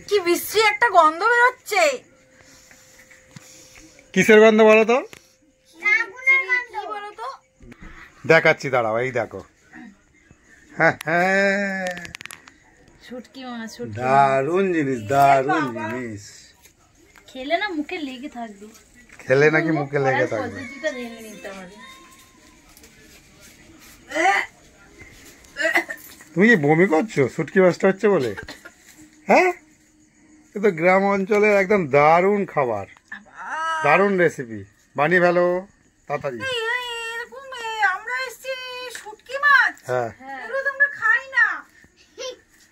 কি বিশ্রী একটা গন্ধ বেরোচ্ছে। কিসের গন্ধ বলো তো? দেখাচ্ছি, দাঁড়াও, এই দেখো। হ্যাঁ হ্যাঁ, শুটকি মাছ, দারুণ জিনিস, দারুণ জিনিস। খেলে না মুখে লেগে থাকবে। খেলে নাকি মুখে লেগে থাকবে? তুমি কি বমি করছো শুটকি মাছটা হচ্ছে বলে? হ্যাঁ, এ তো গ্রাম অঞ্চলের একদম দারুণ খাবার, দারুণ রেসিপি। বানিয়ে ফেলো তাড়াতাড়ি। হ্যাঁ,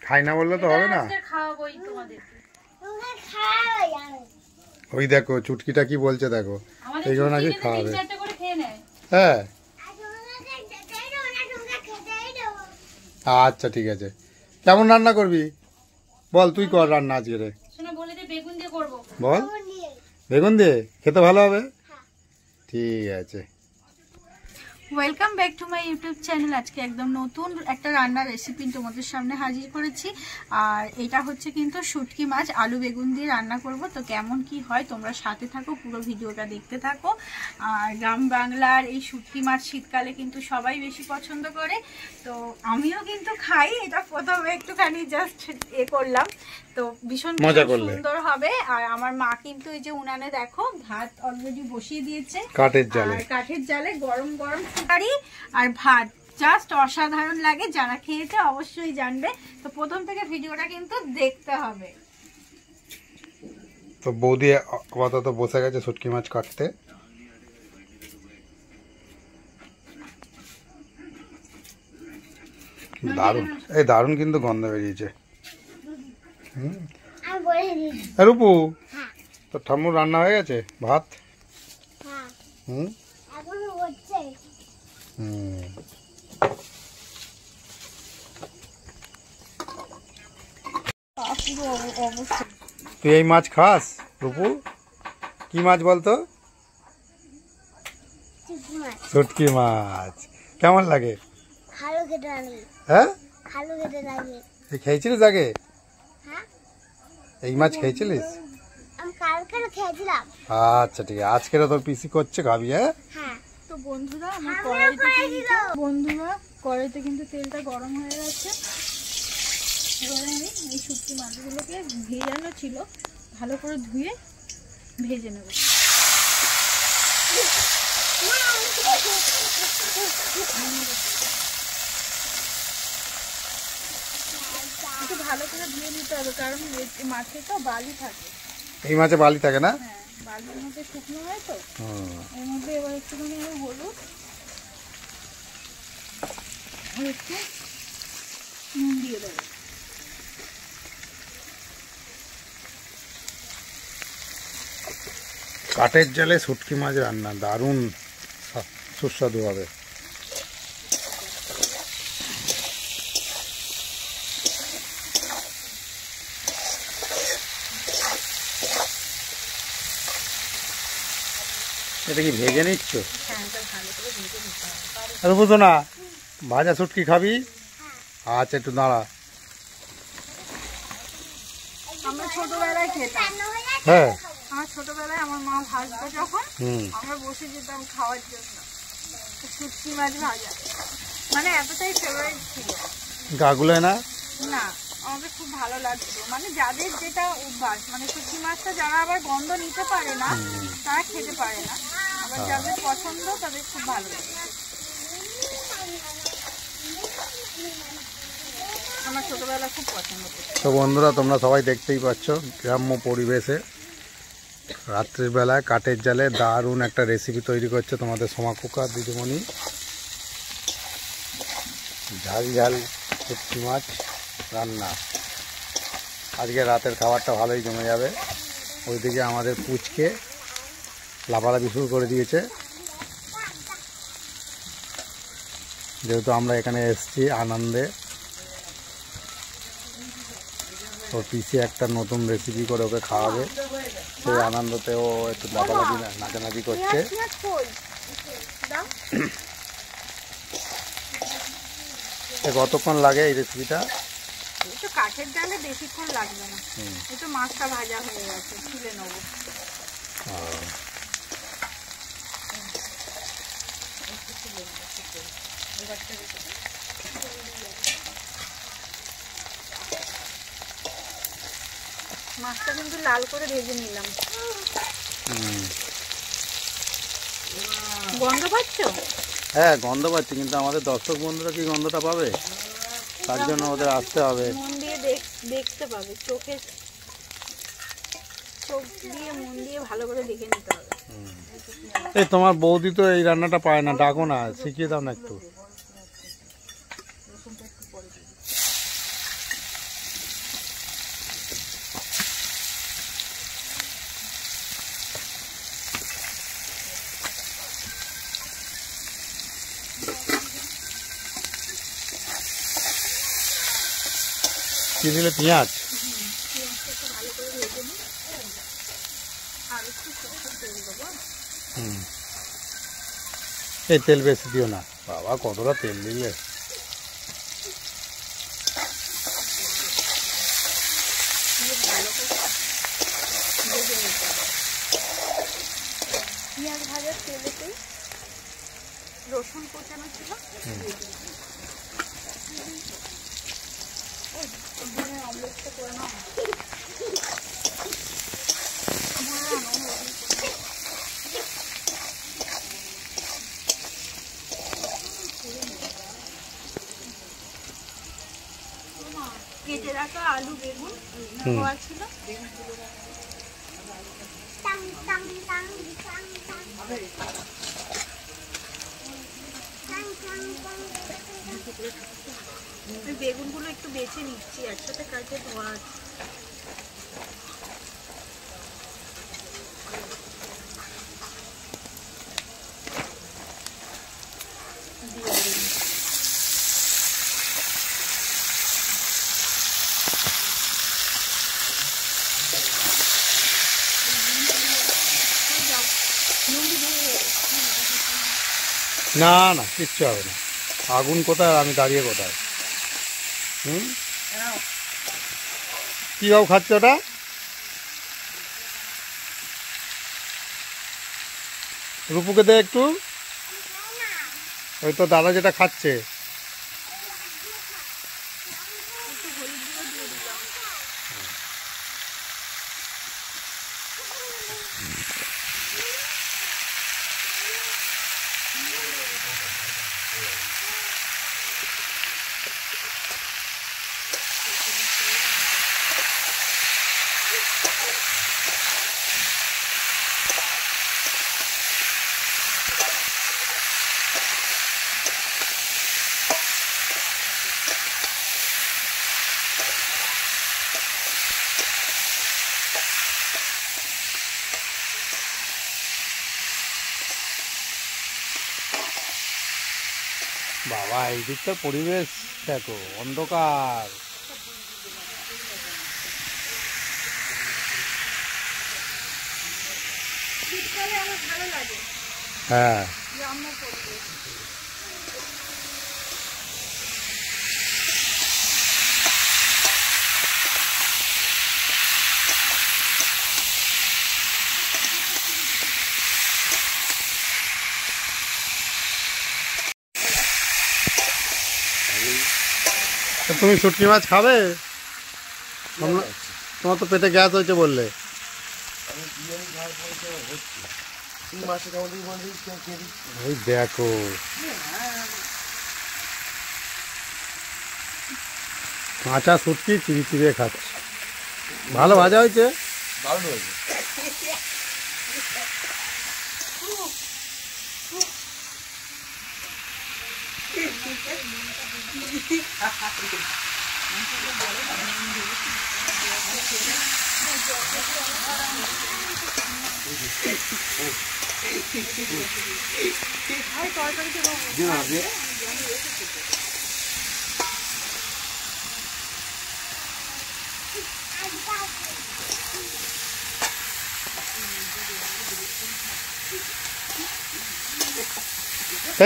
খাই না বললে তো হবে না। ওই দেখো চুটকিটা কি বলছে দেখো, এইগুলো নাকি খাওয়াবে। হ্যাঁ, আচ্ছা ঠিক আছে। কেমন রান্না করবি বল, তুই কর রান্না আজকে রে। বল, বেগুন দিয়ে খেতে ভালো হবে। ঠিক আছে। Welcome back to my YouTube channel. আজকে একদম নতুন একটা রান্নার রেসিপি তোমাদের সামনে হাজির করেছি। আর এটা হচ্ছে কিন্তু শুটকি মাছ আলু বেগুন দিয়ে রান্না করব। তো কেমন কি হয় তোমরা সাথে থাকো, পুরো ভিডিওটা দেখতে থাকো। আর গ্রাম বাংলার এই শুটকি মাছ শীতকালে কিন্তু সবাই বেশি পছন্দ করে, তো আমিও কিন্তু খাই। এটা প্রথমে একটুখানি জাস্ট করলাম, তো ভীষণ সুন্দর হবে। আর আমার মা কিন্তু এই যে উনানে দেখো ভাত অলরেডি বসিয়ে দিয়েছে কাঠের জালে, গরম গরম তরকারি আর ভাত, জাস্ট অসাধারণ লাগে। যারা খেয়েছে অবশ্যই জানবে। তো প্রথম থেকে ভিডিওটা কিন্তু দেখতে হবে। তো বৌদি আপাতত বসে গেছে শুটকি মাছ কাটতে। দারুণ, এই দারুণ কিন্তু গন্ধ বেরিয়েছে। রূপু, তো ঠাম্মুর রান্না হয়ে গেছে ভাত? তুই এই মাছ খাস রূপু? কি মাছ বলতো? শুটকি মাছ। কেমন লাগে? হ্যাঁ, খেয়েছিলিস আগে? এই মাছ খেয়েছিলিস? আচ্ছা ঠিক আছে, আজকের তোর পিসি করছে, খাবি? হ্যাঁ। তো বন্ধুরা, আমার কড়াইতে কিন্তু তেলটা গরম হয়ে গেছে। এবারে আমি এই শুটকি মাছগুলোকে ভেজানো ছিল, ভালো করে ধুয়ে ভেজে নেব। একটু ভালো করে ধুয়ে নিতে হবে, কারণ মাছে তো বালি থাকে। এই মাছে বালি থাকে না? হ্যাঁ, বালির মধ্যে শুকনো হয় তো। এর মধ্যে এবার একটুখানি হলুদ আর একটু নুন দিয়ে দেবো। কাঠের জালে শুটকি মাছ রান্না দারুণ সুস্বাদু হবে। এটা কি ভেজে নিচ্ছ? আর বুঝো না, ভাজা শুটকি খাবি? আচ্ছা একটু দাঁড়া। আমরা ছোটবেলায় খেতাম। হ্যাঁ, আমার ছোটবেলায় আমার মা ভাজতো যখন, আমরা বসে যেতাম খাওয়ার জন্য। শুটকি মাছ ভাজা মানে এতটাই ফেভারিট ছিল। গাগুলো না? না, আমাদের খুব ভালো লাগতো। মানে যাদের যেটা অভ্যাস, মানে শুটকি মাছটা যারা আবার গন্ধ নিতে পারে না তারা খেতে পারে না, আবার যাদের পছন্দ তাদের খুব ভালো লাগে। আমার ছোটবেলা খুব পছন্দ করতো। তো বন্ধুরা, তোমরা সবাই দেখতেই পাচ্ছ গ্রাম্য পরিবেশে রাত্রির বেলায় কাঠের জালে দারুণ একটা রেসিপি তৈরি করছে তোমাদের সোমা কুকার দিদিমণি। ঝাল ঝাল শুটকি মাছ রান্না। আজকে রাতের খাবারটা ভালোই জমে যাবে। ওইদিকে আমাদের পুচকে লাফালাফি শুরু করে দিয়েছে, যেহেতু আমরা এখানে এসেছি আনন্দে। ওর পিসি একটা নতুন রেসিপি করে ওকে খাওয়াবে, সেই আনন্দতে ও একটু লাফালাফি নাচানাচি করছে। কতক্ষণ লাগে এই রেসিপিটা? কাঠের জালে বেশিক্ষণ লাগবে না, একটু মাছটা ভাজা হয়ে গেছে, তুলে নেবো। মাছটা কিন্তু লাল করে ভেজে নিলাম। গন্ধ পাচ্ছ? হ্যাঁ গন্ধ পাচ্ছি, কিন্তু আমাদের দর্শক বন্ধুরা কি গন্ধটা পাবে? তার জন্য ওদের আসতে হবে, মন দিয়ে দেখতে পাবে, চোখ দিয়ে মন দিয়ে ভালো করে দেখে নিতে হবে। এই তোমার বৌদি তো এই রান্নাটা পায় না, ডাকো না, শিখিয়ে দাও না একটু। কি দিলে? পেঁয়াজ। এই তেল বেশি দিও না বাবা, কতটা তেল দিলে। পেঁয়াজ ভাজার তেলেতে রসুন কোচানো ছিল, অমলেটটা করে নাও। কেটে রাখা আলু বেগুন হওয়া ছিল, বেগুনগুলো একটু বেছে নিচ্ছি, একসাথে কাটে ধোয়া আছে। না না কিচ্ছু হবে না, আগুন কোথায় আর আমি দাঁড়িয়ে কোথায়? কি ভাব খাচ্ছ ওটা? রূপুকে দে একটু, ওই তো দাদা যেটা খাচ্ছে। বাবা এই দিকটার পরিবেশ দেখো, অন্ধকার। শীতকালে আমার ভালো লাগে। হ্যাঁ গ্রাম্য পরিবেশ। তুমি শুটকি মাছ খাবে? তোমার তো পেটে গ্যাস হয়েছে বললে। ওই দেখো কাঁচা শুটকি চিড়ি চিড়িয়ে খাচ্ছে, ভালো ভাজা হয়েছে। দারুণ হয়েছে।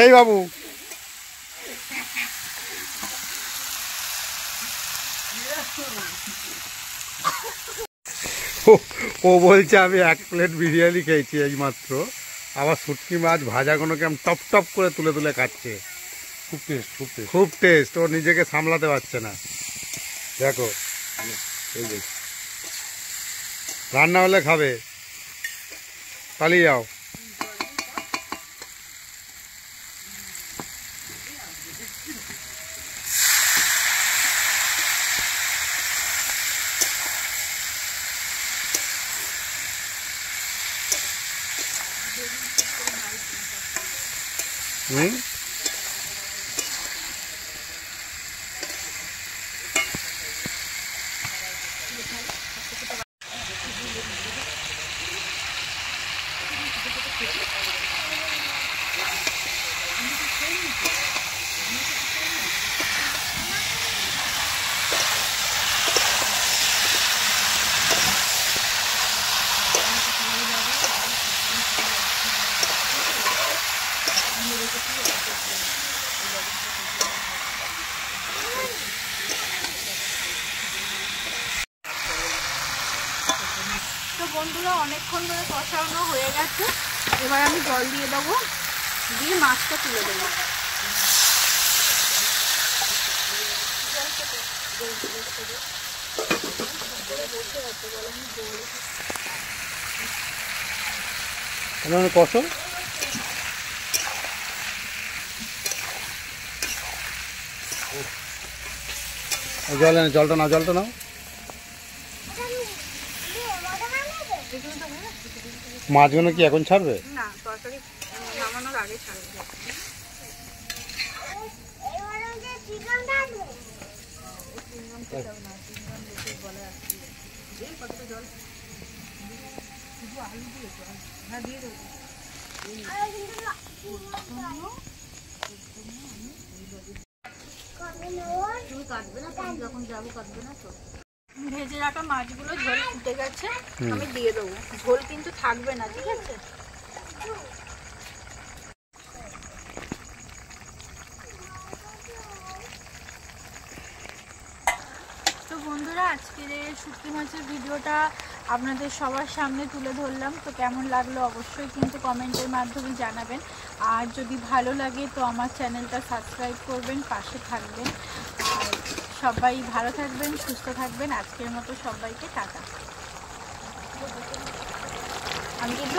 এই বাবু ও বলছে আমি 1 প্লেট বিরিয়ানি খেয়েছি এই মাত্র, আবার শুটকি মাছ ভাজাগুলো কেমন টপ টপ করে তুলে তুলে খাচ্ছে। খুব টেস্ট, খুব টেস্ট, খুব টেস্ট। ও নিজেকে সামলাতে পারছে না। দেখো এই যে রান্না হলে খাবে, পালিয়ে যাও। হুম, তো বন্ধুরা অনেকক্ষণ ধরে কষানো হয়ে গেছে, এবার আমি জল দিয়ে দেবো, দিয়ে মাছটা তুলে দেবো। কষো। জল এনে, জলটা নাও, জলটা নাও। মাছগুলো কি এখন ছাড়বে? না, তরকারি নামানোর আগে ছাড়বে। তুমি কাটবে না, তুমি যখন যাবো কাটবে না তো। ভেজে রাখা মাছগুলো ঝোল ফুটে গেছে, আমি দিয়ে দেবো। ঝোল কিন্তু থাকবে না, ঠিক আছে? তো বন্ধুরা আজকের এই শুটকি মাছের ভিডিওটা আপনাদের সবার সামনে তুলে ধরলাম। তো কেমন লাগলো অবশ্যই কিন্তু কমেন্টের মাধ্যমে জানাবেন। আর যদি ভালো লাগে তো আমার চ্যানেলটা সাবস্ক্রাইব করবেন, পাশে থাকবেন। আর সবাই ভালো থাকবেন, সুস্থ থাকবেন। আজকের মতো সবাইকে টাটা। আমি কিন্তু